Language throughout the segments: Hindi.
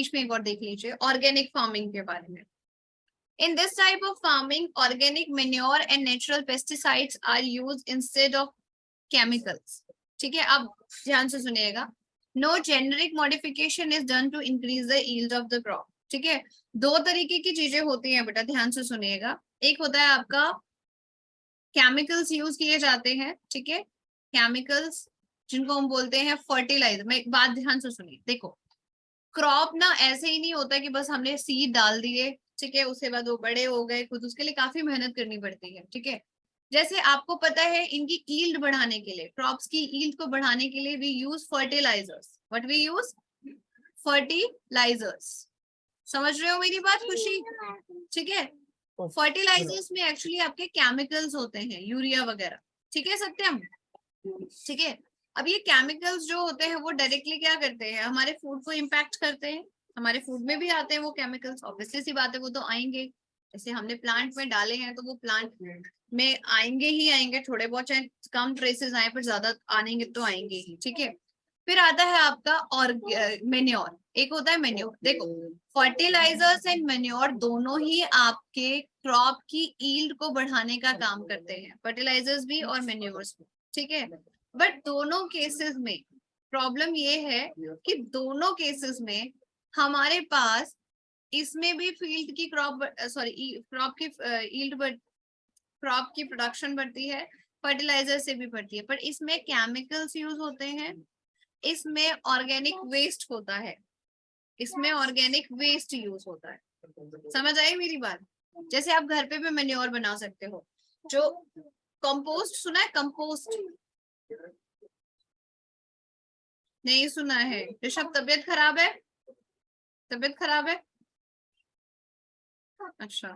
बीच में एक और देख लीजिए, ऑर्गेनिक फार्मिंग के बारे में। In this type of farming, organic manure and natural pesticides are used instead of chemicals. ठीक है, अब ध्यान से सुनिएगा। No generic modification is done to increase the yield of the crop. ठीक है, दो तरीके की चीजें होती हैं बेटा, ध्यान से सुनिएगा। एक होता है आपका केमिकल्स यूज किए जाते हैं, ठीक है, केमिकल्स जिनको हम बोलते हैं फर्टिलाइजर। मैं एक बात ध्यान से सुनिए, देखो क्रॉप ना ऐसे ही नहीं होता कि बस हमने सीड डाल दिए, ठीक है, उसके बाद वो बड़े हो गए खुद, उसके लिए काफी मेहनत करनी पड़ती है, ठीक है। जैसे आपको पता है इनकी ईल्ड बढ़ाने के लिए, क्रॉप्स की ईल्ड को बढ़ाने के लिए we use fertilisers. What we use? Fertilisers. समझ रहे हो मेरी बात खुशी? ठीक है, फर्टिलाइजर्स में एक्चुअली आपके केमिकल्स होते हैं, यूरिया वगैरह, ठीक है सत्यम? ठीक है, अब ये केमिकल्स जो होते हैं वो डायरेक्टली क्या करते हैं, हमारे फूड को इम्पैक्ट करते हैं, हमारे फूड में भी आते हैं वो केमिकल्स, ऑब्वियसली सी बात है, वो तो आएंगे। जैसे हमने प्लांट में डाले हैं तो वो प्लांट में आएंगे ही आएंगे, थोड़े बहुत चाहे कम ट्रेसेस आए पर ज्यादा आएंगे तो आएंगे ही, ठीक है। फिर आता है आपका और मेन्योर, एक होता है मेन्योर। देखो फर्टिलाइजर्स एंड मेन्योर दोनों ही आपके क्रॉप की ईल्ड को बढ़ाने का काम करते हैं, फर्टिलाइजर्स भी और मेन्योर्स भी, ठीक है। बट दोनों केसेस में प्रॉब्लम ये है कि दोनों केसेस में हमारे पास इसमें भी फील्ड की क्रॉप क्रॉप की ईल्ड क्रॉप की प्रोडक्शन बढ़ती है, फर्टिलाइजर से भी बढ़ती है, पर इसमें केमिकल्स यूज होते हैं, इसमें ऑर्गेनिक वेस्ट होता है, इसमें ऑर्गेनिक वेस्ट यूज होता है। समझ आई मेरी बात? जैसे आप घर पे भी मैन्योर बना सकते हो, जो कंपोस्ट, सुना है कंपोस्ट? नहीं सुना है? ऋषभ तबीयत खराब है? तबीयत खराब है? अच्छा,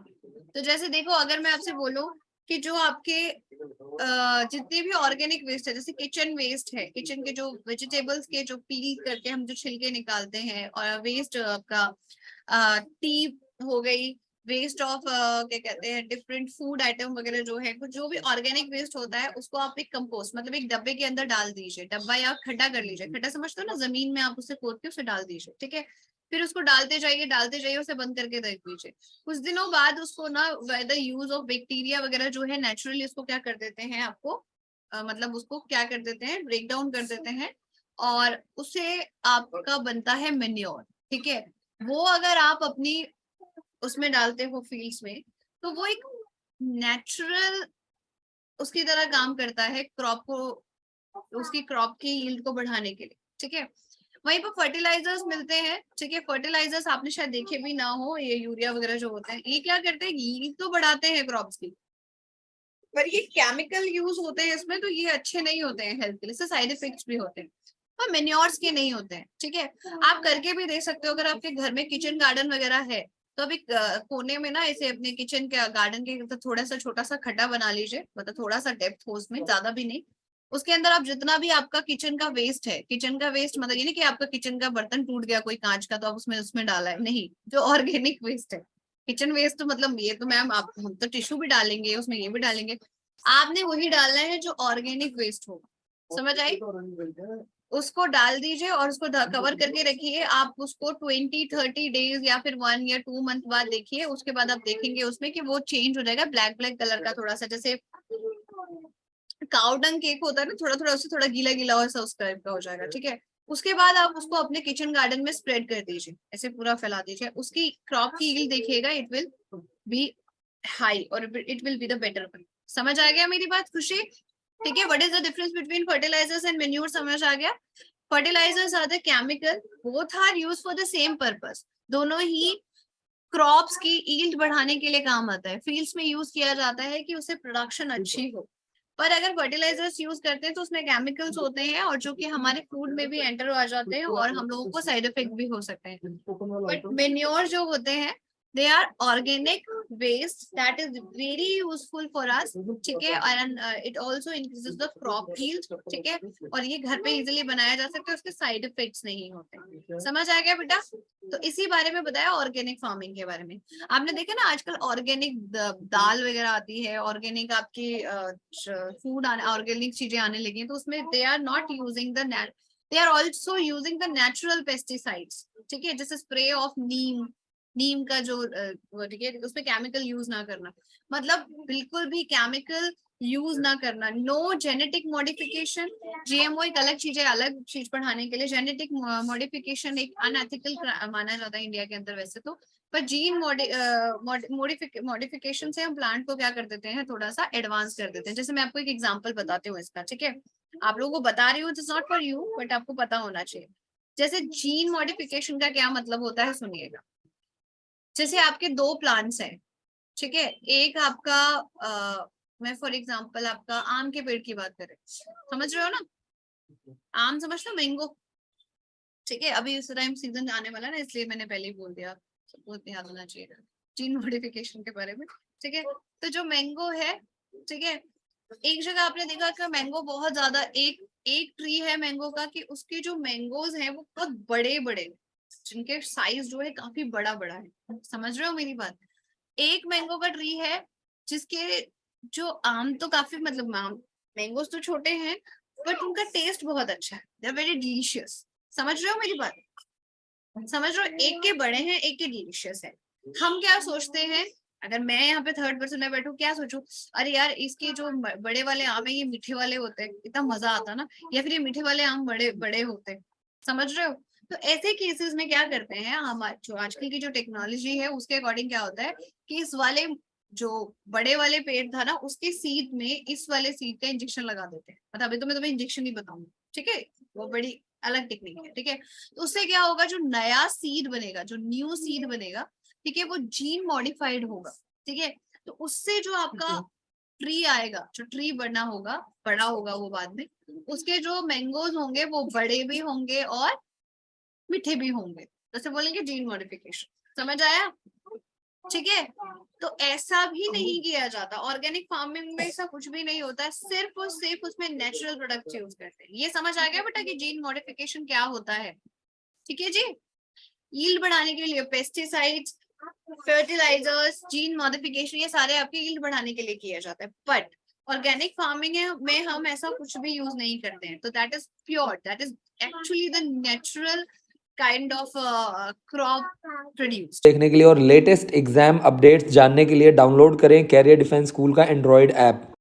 तो जैसे देखो अगर मैं आपसे बोलूं कि जो आपके जितने भी ऑर्गेनिक वेस्ट है, जैसे किचन वेस्ट है, किचन के जो वेजिटेबल्स के जो पील करके हम जो छिलके निकालते हैं, और वेस्ट आपका टी हो गई, वेस्ट ऑफ क्या कहते हैं डिफरेंट फूड आइटम वगैरह जो है, कुछ जो भी ऑर्गेनिक वेस्ट होता है उसको आप एक कंपोस्ट मतलब एक डब्बे के अंदर डाल दीजिए, डब्बा या खड्डा कर लीजिए, खड्डा समझते हो ना, जमीन में आप उसे खोद के उसे डाल दीजिए, ठीक है। फिर उसको डालते जाइए, उसे बंद करके रख दीजिए। कुछ दिनों बाद उसको ना द यूज ऑफ बैक्टीरिया वगैरह जो है नेचुरली उसको क्या कर देते हैं आपको मतलब उसको क्या कर देते हैं, ब्रेक डाउन कर देते हैं, और उसे आपका बनता है मेन्योर, ठीक है। वो अगर आप अपनी उसमें डालते हो फील्ड्स में, तो वो एक नेचुरल उसकी तरह काम करता है क्रॉप को, उसकी क्रॉप की यील्ड को बढ़ाने के लिए, ठीक है। वहीं पर फर्टिलाइजर्स मिलते हैं, ठीक है, फर्टिलाइजर्स आपने शायद देखे भी ना हो, ये यूरिया वगैरह जो होते हैं, ये क्या करते हैं, यील्ड तो बढ़ाते हैं क्रॉप्स की, पर ये केमिकल यूज होते हैं इसमें, तो ये अच्छे नहीं होते हैं हेल्थ के लिए, इससे साइड इफेक्ट्स भी होते हैं, और मेन्योर्स के नहीं होते हैं, ठीक है। आप करके भी देख सकते हो, अगर आपके घर में किचन गार्डन वगैरह है तो अभी कोने में ना ऐसे अपने किचन के गार्डन के तो थोड़ा सा छोटा सा खड्डा बना लीजिए, मतलब थोड़ा सा डेप्थ हो उसमें, ज्यादा भी नहीं। उसके अंदर आप जितना भी आपका किचन का वेस्ट है, किचन का वेस्ट मतलब ये नहीं कि आपका किचन का बर्तन टूट गया कोई कांच का तो आप उसमें उसमें डाला है, नहीं, जो ऑर्गेनिक वेस्ट है, किचन वेस्ट तो मतलब ये तो मैम आप हम तो टिश्यू भी डालेंगे उसमें, ये भी डालेंगे, आपने वही डालना है जो ऑर्गेनिक वेस्ट होगा, समझ आई? उसको डाल दीजिए और उसको कवर करके रखिए, आप उसको 20-30 डेज या फिर 1 या 2 मंथ बाद देखिए, उसके बाद आप देखेंगे उसमें कि वो चेंज हो जाएगा, ब्लैक ब्लैक कलर का, थोड़ा सा जैसे काउडंग केक होता है ना, थोड़ा थोड़ा उससे थोड़ा गीला गीला वैसा उस टाइप का हो जाएगा, ठीक है। उसके बाद आप उसको अपने किचन गार्डन में स्प्रेड कर दीजिए, ऐसे पूरा फैला दीजिए, उसकी क्रॉप की यील्ड देखिएगा, इट विल बी हाई और it will be the better one. समझ आ गया मेरी बात खुशी? ठीक है, what is the difference between fertilisers and manure, समझ आ गया? Fertilisers are the chemical, both are use for the same purpose, दोनों ही क्रॉप्स की यील्ड बढ़ाने के लिए काम आता है, फील्ड्स में यूज किया जाता है कि उससे प्रोडक्शन अच्छी हो। पर अगर फर्टिलाइजर्स यूज करते हैं तो उसमें केमिकल्स होते हैं और जो कि हमारे फूड में भी एंटर आ जाते हैं और हम लोगों को साइड इफेक्ट भी हो सकते हैं। बट मेन्योर जो होते हैं they are organic waste that is very useful for us, ठीक है, and it also increases the crop yield, ठीक है, और ये घर पे इजीली बनाया जा सकता है, उसके साइड इफेक्ट्स नहीं होते। समझ आ गया बेटा? तो इसी बारे में बताया ऑर्गेनिक फार्मिंग के बारे में। आपने देखा ना आजकल ऑर्गेनिक दाल वगैरह आती है, ऑर्गेनिक आपकी फूड आने, ऑर्गेनिक चीजें आने लगी हैं, तो उसमें they are not using the they are also using the natural pesticides, ठीक है, जैसे स्प्रे ऑफ नीम का जो ठीक है, उसमें केमिकल यूज ना करना, मतलब बिल्कुल भी केमिकल यूज ना करना, नो जेनेटिक मॉडिफिकेशन। जीएमओ एक अलग चीज है, अलग चीज पढ़ाने के लिए। जेनेटिक मॉडिफिकेशन एक अनएथिकल माना जाता है इंडिया के अंदर वैसे तो, पर जीन मॉडिफिकेशन से हम प्लांट को क्या कर देते हैं, थोड़ा सा एडवांस कर देते हैं। जैसे मैं आपको एक एग्जांपल बताती हूँ इसका, ठीक है, आप लोगों को बता रही हूँ, it's not for you but आपको पता होना चाहिए। जैसे जीन मॉडिफिकेशन का क्या मतलब होता है, सुनिएगा। जैसे आपके दो प्लांट्स हैं, ठीक है, एक आपका मैं फॉर एग्जांपल आपका आम के पेड़ की बात करें, समझ रहे हो ना, आम समझ लो, मैंगो, ठीक है, अभी इस टाइम सीजन आने वाला ना, इसलिए मैंने पहले ही बोल दिया, सबको ध्यान होना चाहिए जीन मॉडिफिकेशन के बारे में, ठीक है। तो जो मैंगो है, ठीक है, एक जगह आपने देखा कि मैंगो बहुत ज्यादा, एक एक ट्री है मैंगो का, कि उसके जो मैंगोज हैं वो बहुत बड़े बड़े, जिनके साइज जो है काफी बड़ा बड़ा है, समझ रहे हो मेरी बात। एक मैंगो का ट्री है जिसके जो आम तो काफी, मतलब मैंगोज तो छोटे हैं बट उनका टेस्ट बहुत अच्छा है, दे आर वेरी डिलीशियस, समझ रहे हो मेरी बात, समझ रहे हो, एक के बड़े हैं एक के डिलीशियस है। हम क्या सोचते हैं, अगर मैं यहाँ पे थर्ड पर्सन में बैठू, क्या सोचू, अरे यार इसके जो बड़े वाले आम है ये मीठे वाले होते हैं, इतना मजा आता ना, या फिर ये मीठे वाले आम बड़े बड़े होते हैं, समझ रहे हो। तो ऐसे केसेस में क्या करते हैं हम, जो आजकल की जो टेक्नोलॉजी है उसके अकॉर्डिंग क्या होता है कि इस वाले जो बड़े वाले पेड़ था ना, उसके सीड में इस वाले सीड का इंजेक्शन लगा देते हैं, मतलब अभी तो मैं तुम्हें इंजेक्शन ही बताऊंगी, ठीक है, वो बड़ी अलग टेक्निक है, ठीक है। तो उससे क्या होगा, जो नया सीड बनेगा, जो न्यू सीड बनेगा, ठीक है, वो जीन मॉडिफाइड होगा, ठीक है। तो उससे जो आपका ट्री आएगा, जो ट्री बड़ा होगा वो बाद में, उसके जो मैंगोज होंगे वो बड़े भी होंगे और मीठे भी होंगे, जैसे बोलेंगे जीन मॉडिफिकेशन, समझ आया, ठीक है। तो ऐसा भी नहीं किया जाता ऑर्गेनिक फार्मिंग में, ऐसा कुछ भी नहीं होता है, सिर्फ और सिर्फ उसमें नेचुरल प्रोडक्ट यूज करते हैं। ये समझ आ गया बेटा कि जीन मॉडिफिकेशन क्या होता है, ठीक है जी। यील्ड बढ़ाने के लिए पेस्टिसाइड्स, फर्टिलाइजर्स, जीन मॉडिफिकेशन, ये सारे आपके यील्ड बढ़ाने के लिए किया जाता है, बट ऑर्गेनिक फार्मिंग में हम ऐसा कुछ भी यूज नहीं करते हैं। तो that is pure, that is actually the natural kind of crop produced. देखने के लिए और लेटेस्ट एग्जाम अपडेट्स जानने के लिए डाउनलोड करें कैरियर डिफेंस स्कूल का एंड्रॉयड ऐप।